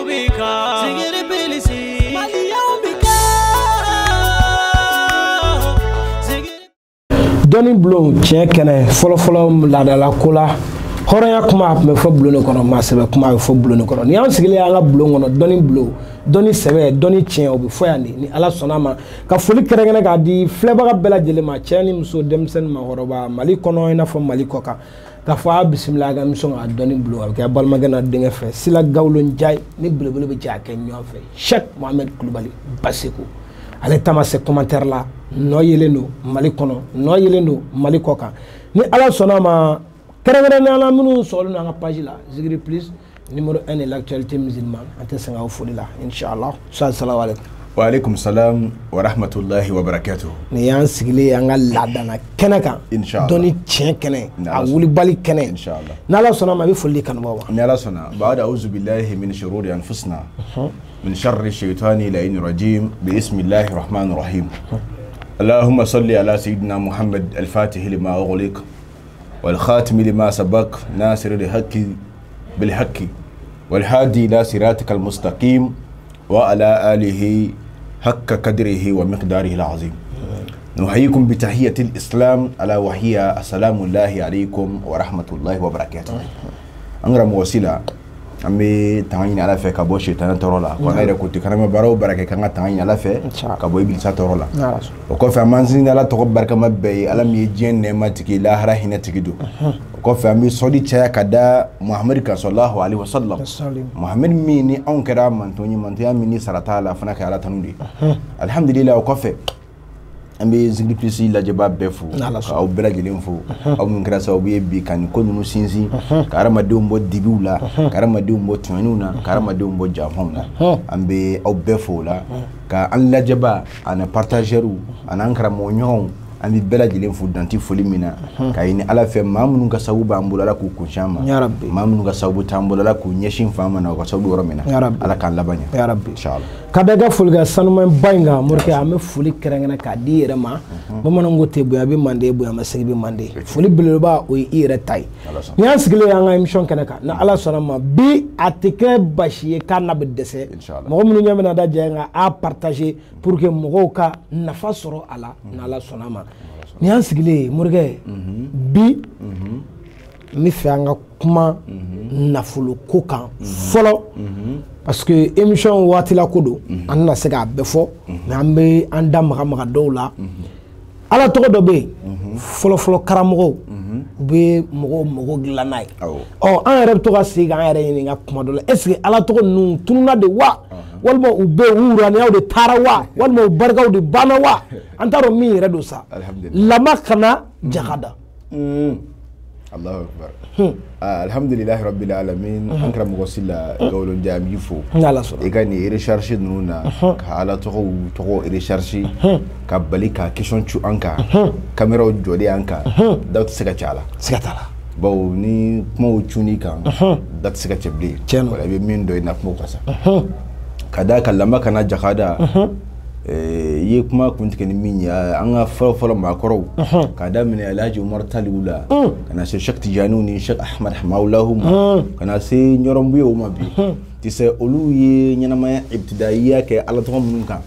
bika sigiri bilisi maliyaw bika doni blon tiɲɛ kɛnɛ fɔlɔfɔlɔ laadala ko la hɔrɔnya kuma tun bɛ fɔ bulon kɔnɔ maasɛbɛ kuma bɛ fɔ bulon kɔnɔ ni y'an sigilen an ka bulon kɔnɔ dɔni sɛbɛ dɔni tiɲɛ o bɛ fɔ yan de ni ala sɔnna ma ka foli kɛrɛnkɛrɛn k'a di filɛbaga bɛɛ lajɛlen ma cɛ ni muso denmisɛnnin maakɔrɔba mali kɔnɔ i n'a fɔ mali kɔ kan k'a fɔ a bisimila a ka émission ka dɔni bulon a bɛ kɛ balimakɛ n'a denkɛ fɛ Sila Gawlo Njayi ni belebele bɛ jɛ a kɛ ɲɔgɔn fɛ Cheikh Mohamed Kulibali Baseko ale taama se commentaire la nɔ yelen don mali kɔnɔ nɔ yelen don mali kɔ kan ni ala sɔnna ma kɛrɛnkɛrɛnnenya la minnu sɔgɔlen don an ka page la Zikiri Plus numéro 1 de l'actualité musulmane an tɛ sɛgɛn aw foli la inchallah salamu alaikum wa alaikum salam wa rahmatullahi wa barakatuh ni y'an sigilen an ka laadana kɛnɛ kan dɔnni tiɲɛ kɛnɛ a wulibali kɛnɛ inchallah n'ala sɔnna ma a bɛ foli di kanubagaw ma ni ala sɔnna ba'da a'udhu billahi min shururi anfusina من شر الشيطان اللعين الرجيم بسم الله الرحمن الرحيم اللهم صل على سيدنا محمد الفاتح لما أغلق والخاتم لما سبق ناصر الحق بالحق والهادي إلى صراطك المستقيم وعلى آله حق قدره ومقداره العظيم نحييكم بتحية الإسلام على وهي السلام الله عليكم ورحمة الله وبركاته أنغرا موسيلا ambe tangani ala fe ka bo shaytan torola ko ngayre ko ti kanama baraw barake kanga tangani ala fe ka bo ibilisa torola o ko fa manzini ala to barka mabbe ala mi jenne matiki la hara hinatiki do ko fa mi sodi chaya kada muhammad sallallahu alaihi wasallam muhammad mi ni on kara man to ni man to ya mi ni sarata ala fana ka ala tanundi alhamdulillah ko fe ambe Zikiri Plus la jaba befu aw bela jelen fo aw mun kra sababu ye bi kan ko nunu sinzi karama de mbo dibiula karama de mbo tununa karama de mbo jamhona ambe aw befo la ka an la jaba ana partageru ana ankara mo nyon ambe bela jelen fo danti foli mina kayini ala fe mamun ka sababu ambulo ala ku kunshama ya rabbi mamun ka sababu tambulo ala ku nyeshin fama na ka sababu romina ala kan labanya ya rabbi inshallah kadega fulga sanuman bainga murke ame foli kerengena ka di yere ma bamanan gote buya be mande buya masigi be mande foli beleba o yere tay ni an sigile yanga émission kenaka na ala sona ma bi atike bashiye kana be dese mo munu nyamena da jenga a partager pour que mo ka nafa soro ala na ala sona ma ni an sigile murke bi mi fe anga kuma nafolo ko kan folo parce que émission waati la ko do an na se ka bɛɛ fɔ mais an bɛ an da maga dɔw la ala tɔgɔ dɔ bɛ yen fɔlɔfɔlɔ karamɔgɔw u bɛ mɔgɔw dilan n'a ye an yɛrɛ bɛ to ka segin an yɛrɛ ɲininka kuma dɔ la est ce que ala tɔgɔ ninnu tununa de wa walima u bɛ u wuraniyaw de taara wa walima u barikaw de banna wa an t'a dɔn min yɛrɛ don sa lama kana jakada Allahu akbar alhamdulillah rabbil alamin ankara mugosila Gawlo Njayi fo e ka ni recherche nuna ka ala to recherche ka bali ka question chu anka camera jodi anka da to seka chala bawo ni kuma chuni kan da to seka chebli wala be min do ina kuma kwasa kada kallama kana jakada ye kuma kuntike ni minya an ga fɔlɔ makɔrɔw ka daminɛ Alhaji Umar Taliwula kana se Cheikh Tijani ni Cheikh Ahmad Hamawlahu kana se Ɲɔrɔnbuye o ma bi ti se olu ye ɲɛnamaya ibtidaiya kɛ ala tɔgɔ minnu kan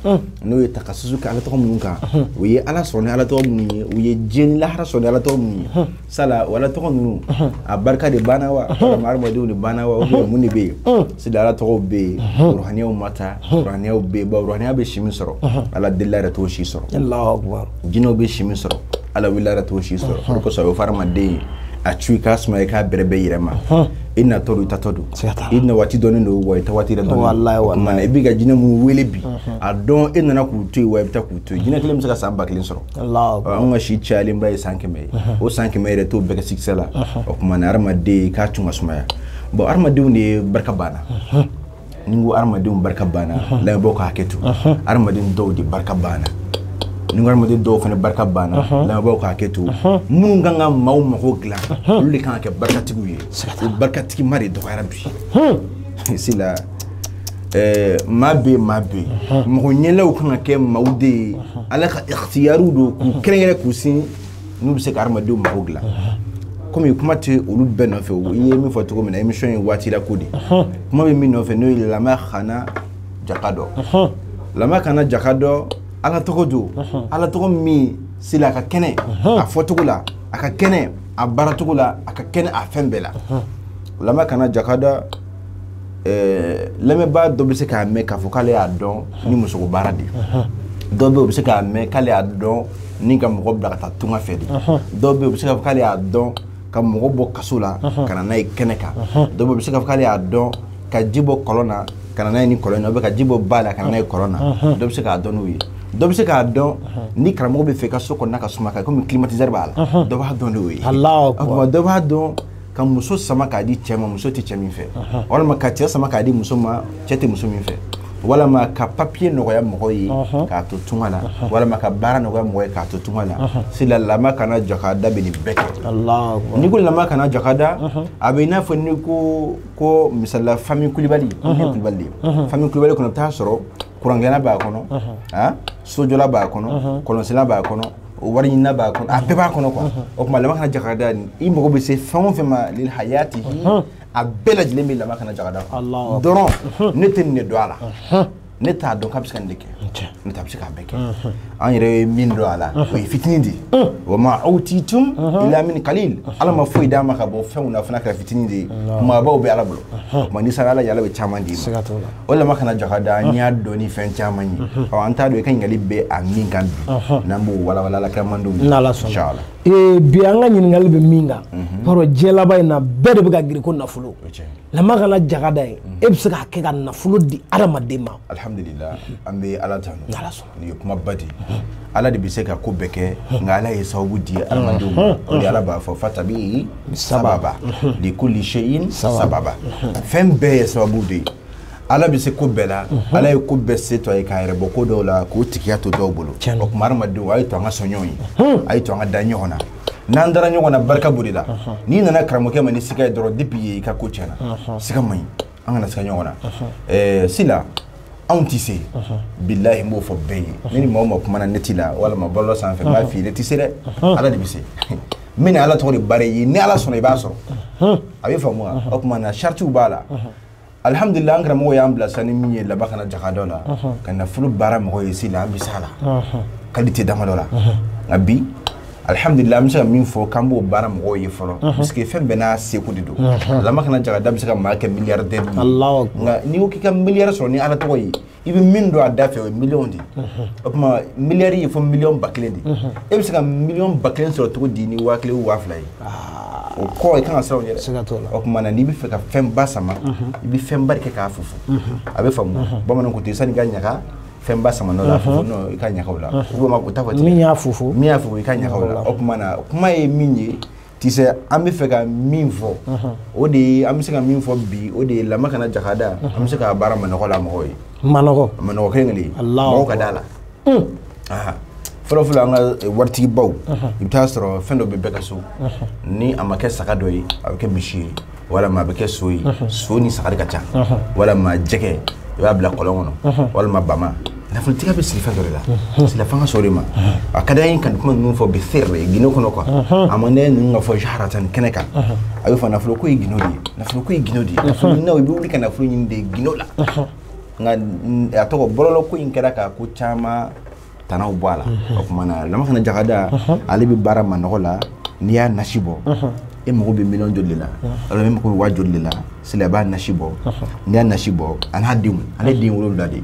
n'o ye takasusu kɛ ala tɔgɔ minnu kan o ye ala sɔrɔ ni ala tɔgɔ minnu ye u ye diɲɛ ni lahara sɔrɔ ni ala tɔgɔ minnu ye sala o ala tɔgɔ ninnu a barika de banna wa walima hadamadenw de banna wa mun de bɛ yen sida ala tɔgɔw bɛ yen ruhaniyaw ma taa ruhaniyaw bɛ yen bawo ruhaniya bɛ si min sɔrɔ ala delila yɛrɛ t'o si sɔrɔ jinɛw bɛ si min sɔrɔ ala wulila yɛrɛ t'o si sɔrɔ o de kosɔn o ye hadamaden a cu i k'a suma i k'a bɛrɛbɛ i yɛrɛ ma i natɔ do i tatɔ do i na waati dɔnnen do wa i ta waati yɛrɛ dɔnnen o tuma na i bɛ ka jinɛ mun wele bi a dɔn e nana k'u to yen wa i bɛ taa k'u to yen jinɛ kelen bɛ se ka san 1000 sɔrɔ anw ka si cayalenba ye san 100 ye o san 100 yɛrɛ t'o bɛɛ kɛ sikisɛ la o tuma na hadamaden k'a tun ka sumaya bon hadamadenw de ye barika banna ni n ko hadamadenw barika banna lamɛnbaaw ka hakɛ to hadamaden dɔw de barika banna ni hadamaden dɔw fana barika banna lamɛnbaaw ka hakɛ to minnu kan ka maaw mago dilan olu de kan ka kɛ barikatigiw ye o barikatigi ma de dɔgɔyara bi sila maa bɛ mɔgɔ ɲɛlaw kan ka kɛ maaw de ye ala ka ikhtiyaru do k'u kɛrɛnkɛrɛn k'u sin n'u bɛ se ka hadamadenw mago dilan comme il comment tu olu ben no fe o ye mi foto ko na émission yi wati la kodi comment be mi no fe no la ma khana jakado la ma khana jakado ala toko mi sila ka kene a foto ko la aka kene a barato ko la aka kene a fembela la ma khana jakada leme ba do be se ka me ka fokale a don ni muso ko baradi do be se ka me kale a don ni ka mo bla ta tunga fedi do be se ka fokale a don ka mo bo kasula kana nay keneka do be se ka fokale a don ka jibo kolona kana nay ni kolona be ka jibo bala kana nay kolona do be se ka don wi do be se ka don ni karamo be fe ka soko na ka suma ka comme climatiser bala do ba don wi Allahu akbar do ba don kan muso sama ka di cɛma muso tɛ cɛ min fɛ walama ka cɛ sama ka di muso ma cɛ tɛ muso min fɛ walama ka papier nɔgɔya mɔgɔ ye k'a to tunga la walama ka baara nɔgɔya mɔgɔ ye k'a to tunga la sila lama kana jakada bɛ nin bɛɛ kɛ ni ko lama kana jakada a bɛ i n'a fɔ ni ko misala famille Kulibali famille Kulibali kɔnɔ t'a sɔrɔ kurangɛna b'a kɔnɔ sojola b'a kɔnɔ kɔlɔnsila b'a kɔnɔ wari ɲinina b'a kɔnɔ a bɛɛ b'a kɔnɔ quoi o tuma lama kana jakada i mago bɛ se fɛn o fɛn ma lil hayatihi a bɛɛ lajɛlen bɛ lama kana jakada dɔrɔn ne tɛ nin de dɔn a la ne t'a dɔn k'a bɛ se ka nin de kɛ ne t'a bɛ se k'a bɛɛ kɛ an yɛrɛ ye min dɔn a la o ye fitinin de wa ma awtitum illa min qalil ala ma foyi d'a ma ka bɔ fɛnw na fana kɛra fitinin de ye kumabaw bɛ ala bolo ma ni sara ala yala bɛ caman d'i ma o lama kana jakada n y'a dɔn ni fɛn caman ye an t'a dɔn i ka ɲininkali bɛ a min kan bi n'an b'o walawala ala kira mandenw ye inshallah bi an ka ɲininkali bɛ min kan baro diɲɛ laban in na bɛɛ de bɛ ka girin ko nafolo lama kana jakada ye e bɛ se k'a kɛ ka nafolo di adamaden ma alhamdulillah an bɛ ala tanu nin ye kuma ba de ala de bɛ se ka ko bɛɛ kɛ nka ala ye sababu di adamadenw ma o de ala b'a fɔ fatabi sababa li kulli shay'in sababa fɛn bɛɛ ye sababu de ye ala bɛ se ko bɛɛ la ala ye ko bɛɛ se to a ye k'a yɛrɛ bɔ ko dɔw la k'o tigiya to dɔw bolo o tuma adamadenw a ye to an ka sɔn ɲɔgɔn ye a ye to an ka da ɲɔgɔn na n'an dara ɲɔgɔn na barika b'o de la n'i nana karamɔgɔkɛ ma ni siga ye dɔrɔn depuis ye i ka ko tiɲɛna siga man ɲi an kana siga ɲɔgɔn na sila anw tɛ se bilahi n b'o fɔ bɛɛ ye ne ni maa o maa kumana net la walima bɔlɔlɔ sanfɛ n b'a f'i ye ne tɛ se dɛ ala de bɛ se n bɛ na ala tɔgɔ de baara ye ni ala sɔnna i b'a sɔrɔ a bɛ faamu wa o tuma na saritiw b'a la alhamdulillah an karamɔgɔ y'an bila sa ni min ye laba kana jakadɔ la ka nafolo baara mɔgɔ ye sila an bɛ s'a la qualité damadɔ la nka bi alhamdulillah an bɛ se ka min fɔ k'an b'o baara mɔgɔw ye fɔlɔ parce que fɛn bɛɛ n'a seko de don lama kana jakada bɛ se ka maa kɛ milliardaire ye nka n'i ko k'i ka milliard sɔrɔ ni ala tɔgɔ ye i bɛ min don a da fɛ o ye million de o tuma milliard ye fɔ million ba kelen de e bɛ se ka million ba kelen sɔrɔ cogo di ni 1000 ou 2000 ye o kɔ i kan ka siran o ɲɛ dɛ o tuma na n'i bɛ fɛ ka fɛn ba sama i bɛ fɛn ba de kɛ k'a fufu a bɛ faamu bamananw ko ten sani ka ɲaga fɛn ba sama n'o la fufu no i ka ɲagaw la o t'a fɔ ten min y'a fufu i ka ɲagaw la o tuma na kuma ye min ye tisɛ an bɛ fɛ ka min fɔ o de ye an bɛ se ka min fɔ bi o de ye lama kana jakada an bɛ se ka baara manɔgɔ la mɔgɔw ye manɔgɔ kelen kelen mɔgɔw ka d'a la fɔlɔ-fɔlɔ an ka waritigibaw i bɛ taa sɔrɔ fɛn dɔ bɛ bɛɛ ka so ni a ma kɛ saga dɔ ye a bɛ kɛ misi ye walima a bɛ kɛ so ye so ni saga de ka ca walima jɛgɛ i b'a bila kɔlɔn kɔnɔ walima bama nafolotigi bɛ sigi fɛn dɔ de la sila fanga sɔrɔ de ma a ka d'an ye ka nin kuma ninnu fɔ bi fɛrɛ Guinée kɔnɔ quoi a man d'an ye ninnu ka fɔ jaharatan kɛnɛ kan a bɛ fɔ nafolo ko ye Guinée de ye nafolo ko ye Guinée de ye nafolo ɲininaw i bɛ wuli ka nafolo ɲini de Guinée la nka a tɔgɔ bɔlɔlɔ ko in kɛra ka ko caman tanaw bɔ a la o tuma na lama kana jakada ale bɛ baara manɔgɔ la n'i y'a nasi bɔ e mago bɛ million joli de la alors e mago bɛ 1000 joli de la sila i b'a nasi bɔ n'i y'a nasi bɔ a n'a denw ale den 7 de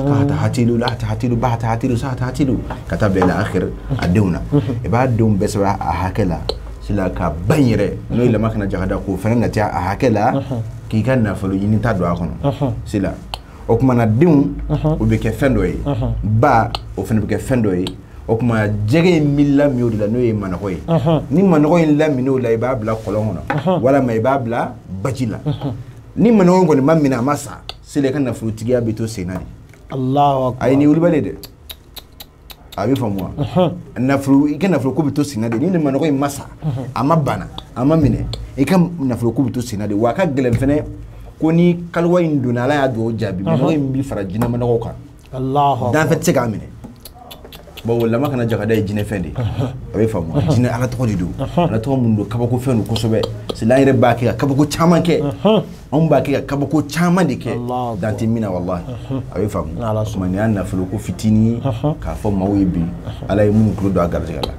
ka hata hatilu la hata hatilu ba hata hatilu sa hata hatilu ka taa bila ila akhir a denw na i b'a denw bɛɛ sɛbɛn a hakɛ la sila ka ba in yɛrɛ n'o ye lama kana jakada k'o fana nati a hakɛ la k'i ka nafolo ɲini ta don a kɔnɔ sila o tuma na denw o bɛ kɛ fɛn dɔ ye ba o fana bɛ kɛ fɛn dɔ ye o tuma jɛgɛ in bɛ lamini o de la n'o ye manɔgɔ ye ni manɔgɔ in lamini o la i b'a bila kɔlɔn kɔnɔ walima i b'a bila baji la ni manɔgɔ in kɔni ma minɛ a ma sa seli i ka nafolotigiya bɛ to sen na de ayi ni wulibali dɛ a bɛ faamu wa nafolo i ka nafolo ko bɛ to sen na de ni manɔgɔ in ma sa a ma bana a ma minɛ i ka nafolo ko bɛ to sen na de wa a ka gɛlɛn fɛnɛ ko ni kaliwa in donna ala y'a dugawu jaabi manɔgɔ in bɛ fara jinɛ manɔgɔ kan danfɛ tɛ se k'a minɛ bon wala ma kana jagada e jine fendi abe famu jine ala to didu ala to mun do kabako fenu ko sobe c'est la yere ba ke kabako chama ke on ba ke kabako chama de ke dantimina wallahi abe famu kuma ni anna fulu ko fitini ka fo mawibi ala e mun ko do agar jagala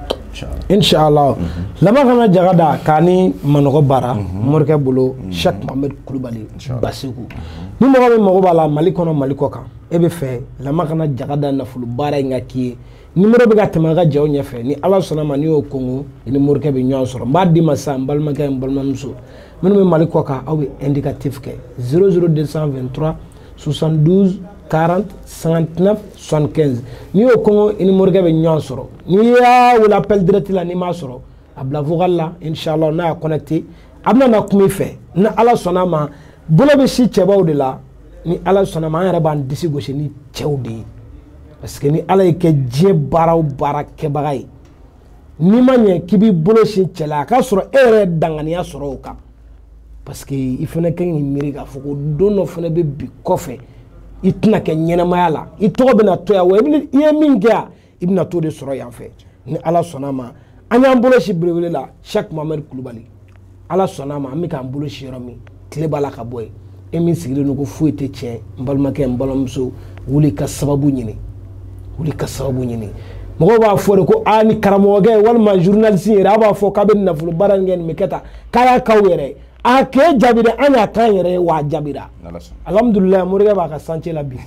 inshallah lama kana jagada kani manogo bara morke bolo Cheikh Mohamed Kulibali Basiku ni mo be mo bala malikono malikoka ebe fe lama kana jagada na fulu bara ngaki numéro be ga tamaga jaw nyefe ni ala sona mani o kongo ni morke be nyon soro mbadi masa mbalma kay mbalma mso men me malikoka aw indicatif ke 00223 72 40 59 75 ni o kongo ni morke be nyon soro ni ya wala appel direct la ni ma soro abla vogal la inshallah na connecté abna na kumi fe na ala sona ma bolo be si chebaw de la ni ala sona ma yara ban disi goche ni chewdi parce que ni ala ke je baraw barake bagay ni manye kibi bolo si chela ka soro ere danganiya soro ka parce que il fene ken ni miriga foko dono fene be bi kofe itna ke nyena mayala ito be na to ya we ye minga ibna to de soro yan fe ni ala sonama anya bolo si brewele la Cheikh Mohamed Kulibali ala sonama mi kan bolo si romi tile bala ka boy e min sigile no ko fuete che mbalma ke mbalomso wuli ka sababu nyini mogo ba fo ko ani karamoge walma journaliste yere aba fo ka ben nafulu barangen miketa kaya kawere a ke jabira anya kan yere wa jabira alhamdulillah muriga ba ka sanche la bi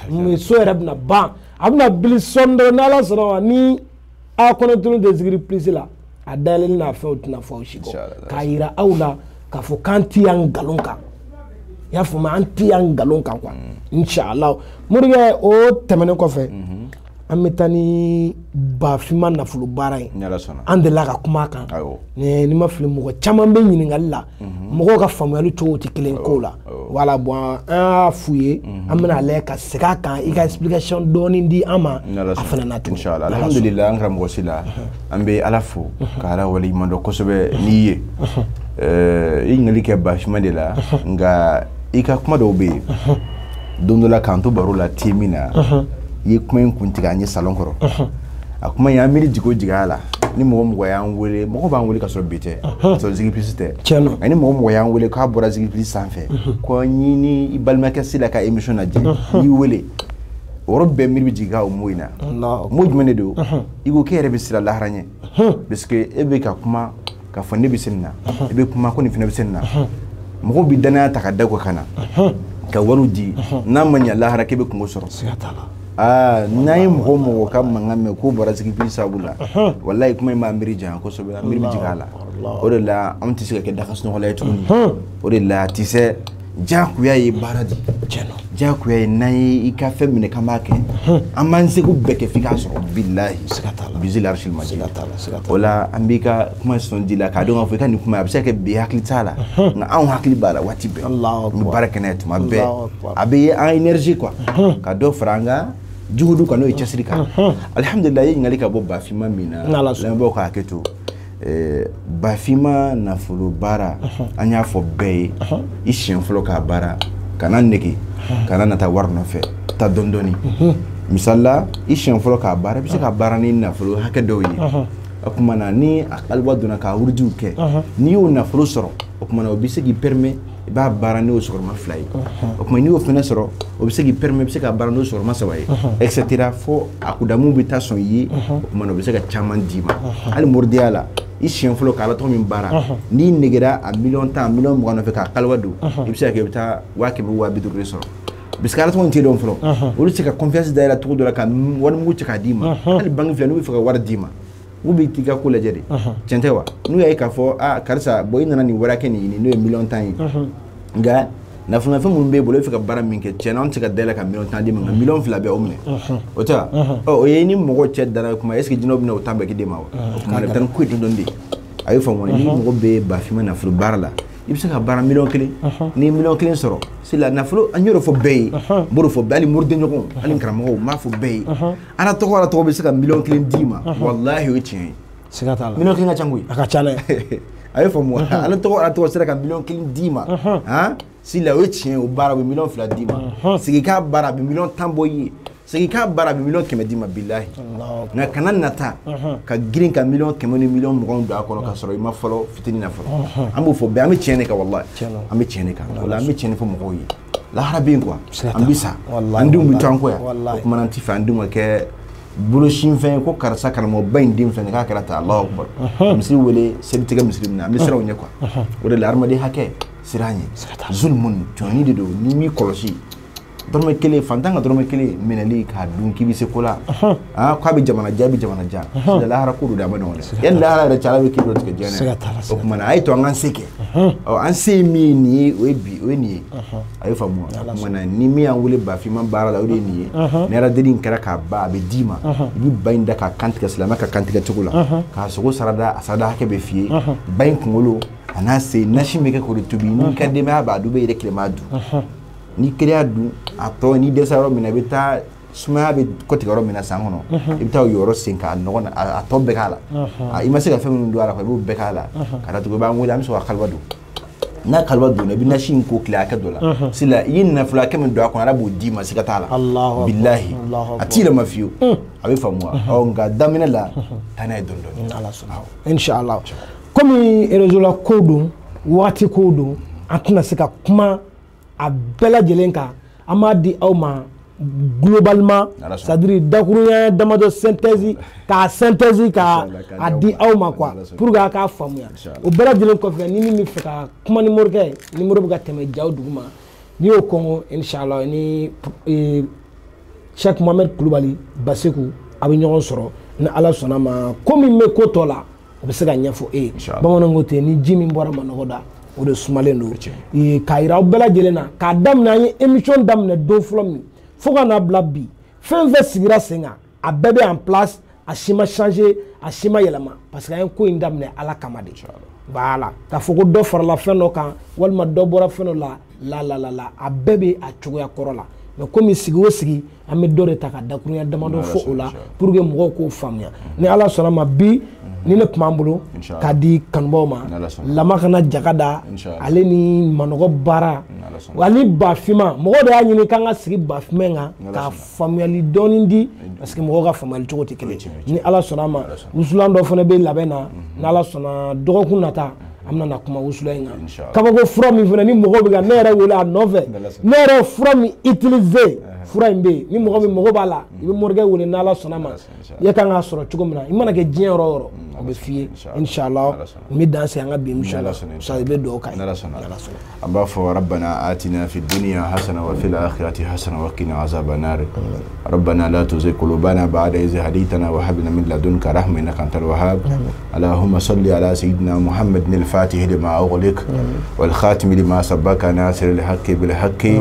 mi so yere bna ba abna bil sondo na la soro ni a kono tunu de zigri plus la a dalil na fa utna fa shiko kayira aula ka fo kanti yang galonka ya fo ma anti yang galonka kwa inshallah muriga o temene ko fe amitani bafima na fulu barai ande la ka kuma kan ni ma fili mo chama be nyini la mo ka famuyalu to ti kelen ko la wala bo a fuye amna le ka seka kan i ka explication doni di ama afana na to inshallah alhamdulillah ngram go sila ambe alafu kala wali mando ko sobe niye ngali ke bafima de la nga ika kuma do be dondola kanto barula timina ye kuma kuntiga anye salon koro akuma ya miri jigo jigala ni mo ya nwele mo ba nwele ka so bete so zigi pisite cheno ani mo ya nwele ka bora zigi pis sanfe ko nyini ibalma ka sila ka emission na je yi wele orobe miri jiga o moina mo jmene do igo kere be sila lahranye parce que ebe ka kuma ka fonne bisinna ebe kuma ko ni fina bisinna mo bi dana ta ka dago kana ka waruji na manya lahara kebe ko soro nayi mo kam ngame ko bora sigi pisa bula wallahi kuma ma miri jan ko so be miri jigala o de la am tisi ke dakas no lay tuni o de la tise jaku yayi baradi jeno jaku yayi nayi ikafe mine kamake amanse ko beke fika so billahi sakatala bizil arshil majid wala ambika kuma son dila ka do ngafo kan kuma abse ke bi hakli tala na an hakli bala watibe allah barakenet mabbe abi a energie quoi ka do franga juhudu kano e chasrika alhamdulillah yi ngali ka bo bafima mina la bo ka keto bafima na fulu bara anya fo bey ishin fulu ka bara kana negi kana nata warno fe ta dondoni misalla ishin fulu ka bara bi ka bara ni na fulu haka doyi akuma na ni akalwa duna ka urju ke ni o na fulu soro akuma na obise gi permet ba barani o soro ma fly akuma ni o fena soro obise gi permet bise ka barani o soro ma sawai etc fo akudamu bita son yi akuma na obise ka chaman dima al mordiala ishin flo kala to min bara ni negera a million ta million mo na fe ka kalwa do ibise ka bita wa ke wa bidu resoro biskala to nti don flo o li ka confiance da la to do la ka won mu ci ka dima al bangi fle no fe ka war dima ubi tiga kula jeri centewa nu yayi ka fo karsa boy nana ni wara ken ni no million tan nga na funa fe mun be bolo fe ka bara min ke cena on tika dela ka million tan di nga million fla be omne ota o yeni mo go ced dara kuma est ce que dinob na o tambe ki dema kuma tan ko ti dondi ayu fa mo ni mo go be ba fi mana flu barla ibse ka bara million kili ni million kili soro sila na flu anyoro fo be buru fo bali murde nyoko alin karamo ma fo be ana to be sika million kili dima wallahi o tien sika tala million kili nga changui aka chane ayu fa mo ana to sira ka million kili dima sila o tien o bara be million fla dima sigi ka bara be million tamboyi segi ka bara bi million kɛmɛ di ma billahi na kana nata ka girin ka million kɛmɛ ni million mugan do akono ka sɔrɔ I ma fɔlɔ fitini na fɔlɔ an b'o fɔ bɛɛ an bɛ tiɲɛ ka wallahi an bɛ tiɲɛ kan wala an bɛ tiɲɛ fɔ mɔgɔw ye lahara bɛ yen quoi an bɛ sa an denw bɛ to an kɔ yan o kuma an ti fɛ an denw ka kɛ boloshin fɛn ko karisa karamɔgɔba in den fɛn k'a kɛra ta Allahu akbar misiri wele selitigɛ misiri min na an bɛ siran o ɲɛ quoi o de la hadamaden hakɛ siran ɲɛ zulmun jɔnni de don n'i m'i kɔlɔsi dɔrɔmɛ kelen fantan ka dɔrɔmɛ kelen minɛli k'a dun k'i bɛ se ko la k'a bɛ jamana ja i bɛ jamana ja sida lahara ko don de a ma nɔgɔn dɛ yanni lahara yɛrɛ cɛ Ala bɛ k'i dɔ tigɛ diɲɛ na o kuma na a ye to an k'an se kɛ an se ye min ye nin ye o ye bi o ye nin ye a ye faamu wa o kuma na ni min y'an wele bafinma baara la o de ye nin ye ni aladeli in kɛra k'a ban a bɛ d'i ma I bɛ ba in da k'a kantigɛ silamɛ ka kantigɛ cogo la k'a sogo sarada a sarada hakɛ bɛ f'i ye ba in kunkolo a n'a se nasi bɛ kɛ k'o de tobi n'i ka denbaya b'a dun bɛ yɛrɛ tilema dun ni kiriya dun a tɔ ni dɛsɛ yɔrɔ min na I bɛ taa sumaya bɛ kɔtigɛ yɔrɔ min na san kɔnɔ I bɛ taa o yɔrɔ sen k'a nɔgɔ a tɔ bɛɛ k'a la I ma se ka fɛn minnu don a la i b'o bɛɛ k'a la ka datugu I b'an wele an bɛ sɔrɔ ka kaliwa don n'a kaliwa donna I bɛ nasi in ko tile hakɛ dɔ la sila I ye nafolo hakɛ min don a kɔnɔ Ala b'o d'i ma siga t'a la billahi a t'i yɛlɛma fiyewu a bɛ faamu wa nka daminɛ la taa n'a ye dɔɔni dɔɔni inshallah komi réseau la ko don waati ko don an tɛna se ka kuma a bɛɛ lajɛlen kan an b'a di aw ma globalement c'est à dire dakuruɲɛ damadɔ synthèse k'a synthèse k'a di aw ma quoi pour que a k'a faamuya o bɛɛ lajɛlen kɔfɛ ni min bɛ fɛ ka kuma ni morikɛ ye numéro bɛ ka tɛmɛ jaw dugu ma n'i y'o kɔngɔ inshallah ni Cheikh Mohamed Kulubali Baseku a bɛ ɲɔgɔn sɔrɔ ni Ala sɔnna ma ko min bɛ ko tɔ la o bɛ se ka ɲɛfɔ e ye bamananw ko ten ni ji min bɔra manɔgɔ da o de sumalen don k'a yira aw bɛɛ lajɛlen na k'a daminɛ an ye émission daminɛ don fɔlɔ min fo ka n'a bila bi fɛn fɛn sigira sen kan a bɛɛ bɛ en place a si ma changer a si ma yɛlɛma parce que an ye ko in daminɛ Ala kama de voilà k'a fɔ ko dɔ farala fɛn dɔ kan walima dɔ bɔra fɛn dɔ la a bɛɛ bɛ a cogoya kɔrɔ la mais komi sigi o sigi an bɛ dɔ de ta ka dakuruɲɛ damadɔ fɔ o la pour que mɔgɔw k'o faamuya ni Ala sɔnna ma bi ni ne tun b'an bolo k'a di kanubaw ma Lamakana Jakada ale ni manɔgɔ baara wa ni bafima mɔgɔ de y'a ɲini k'an ka sigi bafima in kan ka faamuyali dɔɔni di parce que mɔgɔw ka faamuyali cogo tɛ kelen ni Ala sɔnna ma wusulan dɔ fana bɛ labɛn na ni Ala sɔnna dɔgɔkun nata an bɛna na kuma wusula in kan kabako fura min fana ni mɔgɔ bɛ ka ne yɛrɛ wele a nɔfɛ ne yɛrɛ fura min utiliser fura in bɛ yen ni mɔgɔ b'a la I bɛ morikɛ wele ni Ala sɔnna ma i kan k'a sɔrɔ cogo min na I mana kɛ diɲɛ yɔrɔ o yɔrɔ o bɛ f'i ye inshallah n bɛ dan se an ka bi émission la sa I bɛ dugawu k'a ye an b'a fɔ rabbana atina fid dunya hasana wa fil akhirati hasana wa qina azaban nar rabbana la tuzigh qulubana ba'da idh hadaytana wa hab lana min ladunka rahmatan innaka antal wahhab allahumma salli ala sayyidina muhammadin al-fatih lima ughliq wal khatim lima sabaka nasir al-haqqi bil haqqi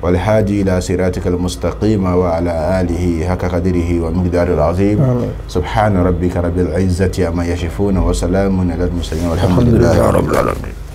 wal hadi ila siratikal mustaqim wa ala alihi haqqa qadrihi wa miqdaril azim subhana rabbika rabbil izzati ما يشفون وسلام على المرسلين والحمد لله رب العالمين.